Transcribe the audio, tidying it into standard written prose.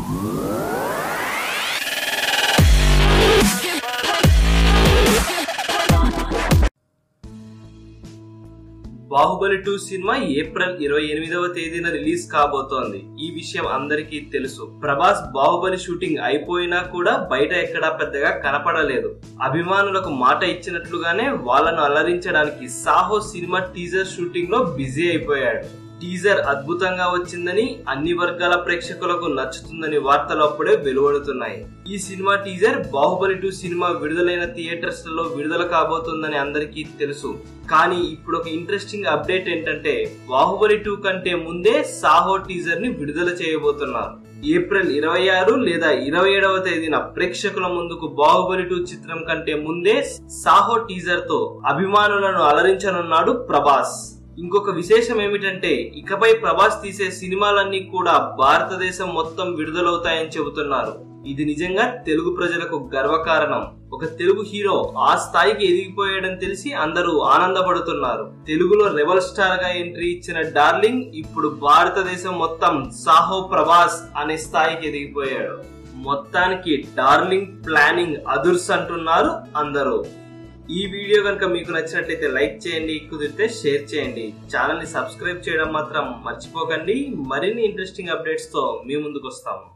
Baahubali 2 cinema April 28వ తేదీన release కాబోతోంది. ఈ విషయం అందరికీ తెలుసు. ప్రభాస్ బాహుబలి షూటింగ్ అయిపోయినా కూడా బయట ఎక్కడా పెద్దగా కనపడలేదు. అభిమానులకు మాట ఇచ్చినట్లుగానే వాళ్ళను అలరించడానికి సాహో సినిమా టీజర్ షూటింగ్ లో బిజీ అయిపోయాడు. టీజర్ అద్భుతంగా వచ్చిందని, అన్ని వర్గాల ప్రేక్షకులకు నచ్చుతుందని వార్తలు అప్పుడే వెలువడుతున్నాయి. ఈ సినిమా టీజర్ బాహుబలి 2 సినిమా విడుదలైన థియేటర్స్ లలో విడుదల కాబోతుందని అందరికీ తెలుసు. కానీ ఇప్పుడు ఒక ఇంట్రెస్టింగ్ అప్డేట్ ఏంటంటే, బాహుబలి 2 కంటే ముందే సాహో టీజర్ ని విడుదల చేయబోతున్నారు. ఏప్రిల్ 26 లేదా 27వ తేదీన ప్రేక్షకుల ముందుకు బాహుబలి 2 చిత్రం కంటే ముందే సాహో టీజర్ తో అభిమానులను అలరించనున్నాడు ప్రభాస్. ఇంకొక విశేషం ఏమిటంటే, ఇకపై ప్రభాస్ తీసే సినిమాలన్నీ కూడా భారతదేశం మొత్తం విడుదలవుతాయని చెబుతున్నారు. ఇది నిజంగా తెలుగు ప్రజలకు గర్వకారణం. ఒక తెలుగు హీరో ఆ స్థాయికి ఎదిగిపోయాడని తెలిసి అందరూ ఆనందపడుతున్నారు. తెలుగులో రెబల్ స్టార్ గా ఎంట్రీ ఇచ్చిన డార్లింగ్ ఇప్పుడు భారతదేశం మొత్తం సాహో ప్రభాస్ అనే స్థాయికి ఎదిగిపోయాడు. మొత్తానికి డార్లింగ్ ప్లానింగ్ అదుర్స్ అంటున్నారు అందరూ. ఈ వీడియో కనుక మీకు నచ్చినట్లయితే లైక్ చేయండి, కుదిరితే షేర్ చేయండి. ఛానల్ ని సబ్స్క్రైబ్ చేయడం మాత్రం మర్చిపోకండి. మరిన్ని ఇంట్రెస్టింగ్ అప్డేట్స్ తో మీ ముందుకు వస్తాము.